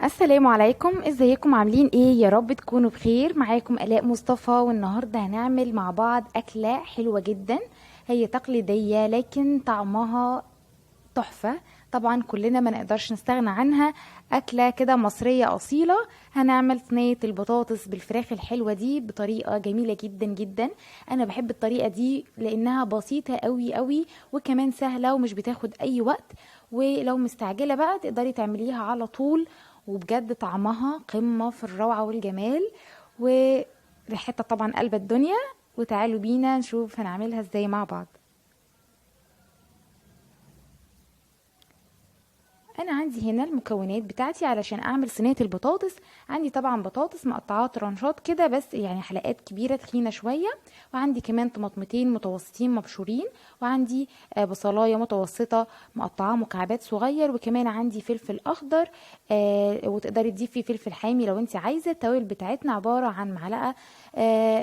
السلام عليكم، ازيكم؟ عاملين ايه؟ يا رب تكونوا بخير. معاكم آلاء مصطفى، والنهارده هنعمل مع بعض أكلة حلوة جدا. هي تقليدية لكن طعمها تحفة. طبعا كلنا ما نقدرش نستغنى عنها. أكلة كده مصرية أصيلة. هنعمل صينية البطاطس بالفراخ الحلوة دي بطريقة جميلة جدا جدا. أنا بحب الطريقة دي لأنها بسيطة قوي قوي، وكمان سهلة ومش بتاخد أي وقت. ولو مستعجلة بقى تقدري تعمليها على طول، وبجد طعمها قمة في الروعة والجمال، وريحتها طبعا قلب الدنيا. وتعالوا بينا نشوف هنعملها ازاي مع بعض. انا عندي هنا المكونات بتاعتي علشان اعمل صينيه البطاطس. عندي طبعا بطاطس مقطعات طرنشات كده، بس يعني حلقات كبيره تخينه شويه. وعندي كمان طماطمتين متوسطين مبشورين. وعندي بصلايه متوسطه مقطعاه مكعبات صغير. وكمان عندي فلفل اخضر، وتقدري تضيفي فلفل حامي لو انت عايزه. التوابل بتاعتنا عباره عن معلقه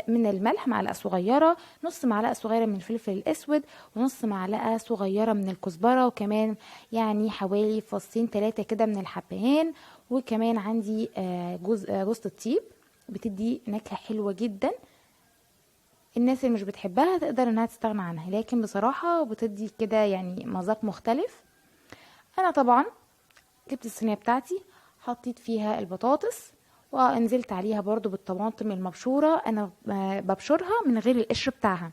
من الملح، معلقه صغيره، نص معلقه صغيره من الفلفل الاسود، ونص معلقه صغيره من الكزبره، وكمان يعني حوالي فصين 3 كده من الحبهان. وكمان عندي جوز الطيب، بتدي نكهة حلوة جدا. الناس اللي مش بتحبها تقدر انها تستغنى عنها، لكن بصراحة بتدي كده يعني مذاق مختلف. انا طبعا جبت الصينية بتاعتي، حطيت فيها البطاطس، ونزلت عليها برضو بالطماطم المبشورة. انا ببشرها من غير القشر بتاعها.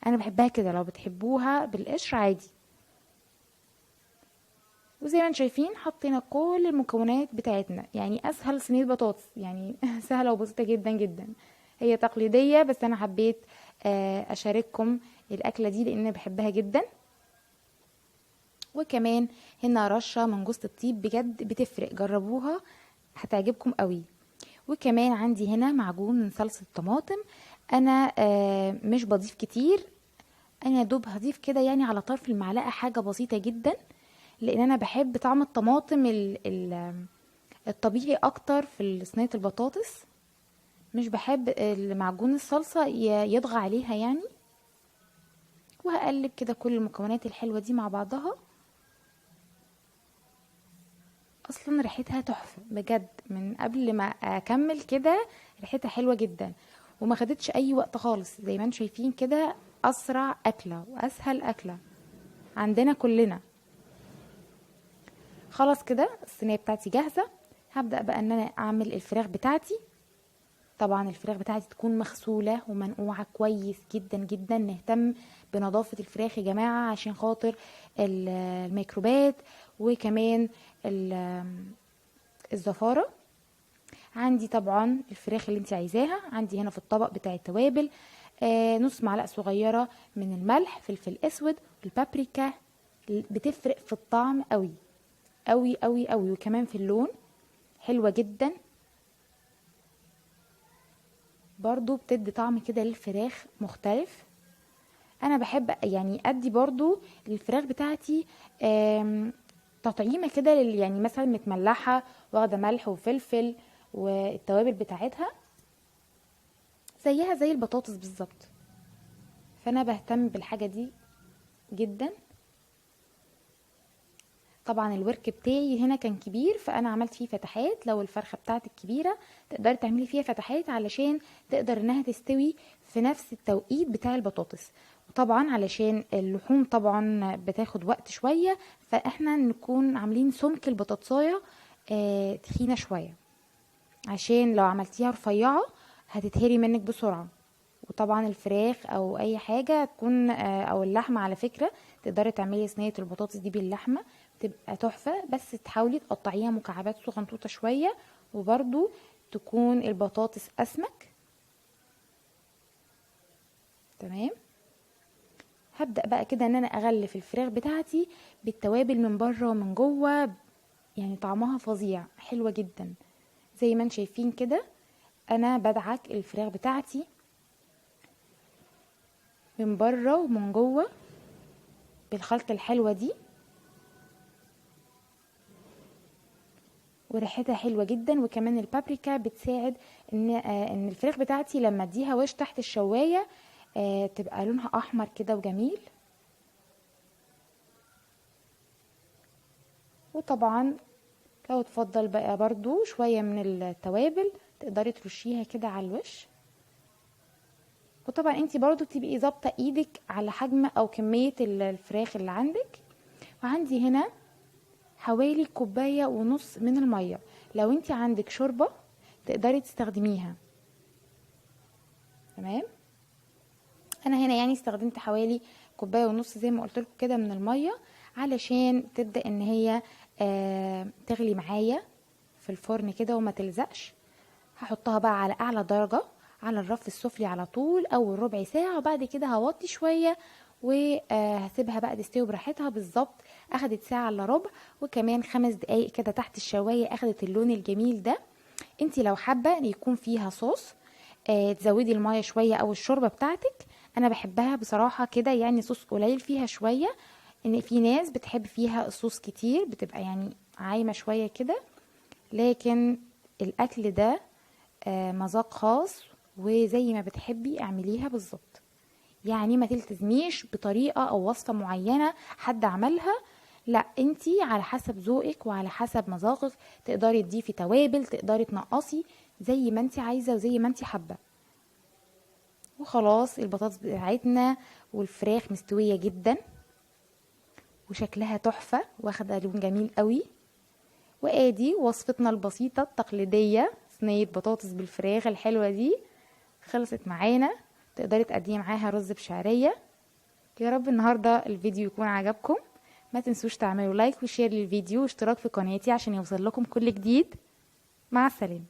انا بحبها كده، لو بتحبوها بالقشر عادي. وزي ما انتم شايفين حطينا كل المكونات بتاعتنا، يعني اسهل صينيه بطاطس يعني سهله وبسيطه جدا جدا. هي تقليديه بس انا حبيت اشارككم الاكله دي لان أنا بحبها جدا. وكمان هنا رشه من جوز الطيب، بجد بتفرق، جربوها هتعجبكم قوي. وكمان عندي هنا معجون من صلصه الطماطم. انا مش بضيف كتير. انا يا دوب هضيف كده يعني على طرف المعلقه، حاجه بسيطه جدا، لان انا بحب طعم الطماطم الطبيعي اكتر في صينيه البطاطس. مش بحب معجون الصلصه يطغى عليها يعني. وهقلب كده كل المكونات الحلوه دي مع بعضها. اصلا ريحتها تحفه بجد، من قبل ما اكمل كده ريحتها حلوه جدا. وما خدتش اي وقت خالص، زي ما انتم شايفين كده. اسرع اكله واسهل اكله عندنا كلنا. خلاص كده الصينيه بتاعتي جاهزه. هبدا بقى ان انا اعمل الفراخ بتاعتي. طبعا الفراخ بتاعتي تكون مغسولة ومنقوعة كويس جدا جدا. نهتم بنظافة الفراخ يا جماعة عشان خاطر الميكروبات، وكمان الزفارة. عندي طبعا الفراخ اللي انت عايزاها. عندي هنا في الطبق بتاع التوابل نص معلقة صغيرة من الملح، فلفل اسود، والبابريكا. بتفرق في الطعم قوي قوي قوي قوي، وكمان في اللون حلوة جدا. برضو بتدي طعم كده للفراخ مختلف. انا بحب يعني ادي برضو للفراخ بتاعتي تطعيمه كده يعني مثلا متملحه، واخده ملح وفلفل والتوابل بتاعتها زيها زي البطاطس بالظبط. فانا بهتم بالحاجه دي جدا. طبعا الورك بتاعي هنا كان كبير، فانا عملت فيه فتحات. لو الفرخه بتاعتك كبيره تقدري تعملي فيها فتحات علشان تقدر انها تستوي في نفس التوقيت بتاع البطاطس. وطبعا علشان اللحوم طبعا بتاخد وقت شويه، فاحنا نكون عاملين سمك البطاطسايه تخينه شويه، عشان لو عملتيها رفيعه هتتهري منك بسرعه. وطبعا الفراخ او اي حاجه تكون او اللحمه على فكره، تقدري تعملي صينيه البطاطس دي باللحمه، تبقى تحفه. بس تحاولي تقطعيها مكعبات صغنطوطه شويه، وبرده تكون البطاطس اسمك. تمام. هبدا بقى كده ان انا اغلف الفراخ بتاعتي بالتوابل من بره ومن جوه. يعني طعمها فظيع، حلوه جدا. زي ما انتم شايفين كده انا بدعك الفراخ بتاعتي من بره ومن جوه بالخلطه الحلوه دي، وريحتها حلوه جدا. وكمان البابريكا بتساعد ان الفراخ بتاعتي لما اديها وش تحت الشوايه تبقى لونها احمر كده وجميل. وطبعا لو تفضل بقى برضو شوية من التوابل تقدري ترشيها كده على الوش. وطبعا انتي برضو تبقي ظابطة ايدك على حجم او كمية الفراخ اللي عندك. وعندي هنا حوالي 1.5 كوباية من المية. لو انتي عندك شوربة تقدري تستخدميها. تمام. انا هنا يعني استخدمت حوالي 1.5 كوباية زي ما قلت لكم كده من المية، علشان تبدأ ان هي تغلي معايا في الفرن كده وما تلزقش. هحطها بقى على اعلى درجة على الرف السفلي على طول اول ربع ساعة، وبعد كده هوطي شوية وهسيبها بقى تستوي براحتها. بالظبط اخدت ساعة الا ربع، وكمان 5 دقايق كده تحت الشواية اخدت اللون الجميل ده. انتي لو حابة يكون فيها صوص تزودي المية شوية او الشوربة بتاعتك. انا بحبها بصراحة كده يعني صوص قليل فيها شوية، ان في ناس بتحب فيها الصوص كتير بتبقى يعني عايمة شوية كده. لكن الاكل ده مذاق خاص، وزي ما بتحبي اعمليها بالظبط. يعني ما تلتزميش بطريقة او وصفة معينة حد عملها، لا انتي على حسب ذوقك وعلى حسب مذاقك تقدري تضيفي توابل، تقدري تنقصي زي ما انتي عايزة وزي ما انتي حابة. وخلاص البطاطس بتاعتنا والفراخ مستوية جدا وشكلها تحفة واخدة لون جميل قوي. وادي وصفتنا البسيطة التقليدية، صينية بطاطس بالفراخ الحلوة دي خلصت معانا. تقدري تقدمي معاها رز بشعرية. يا رب النهاردة الفيديو يكون عجبكم. ما تنسوش تعملوا لايك وشير للفيديو واشتراك في قناتي عشان يوصل لكم كل جديد. مع السلامة.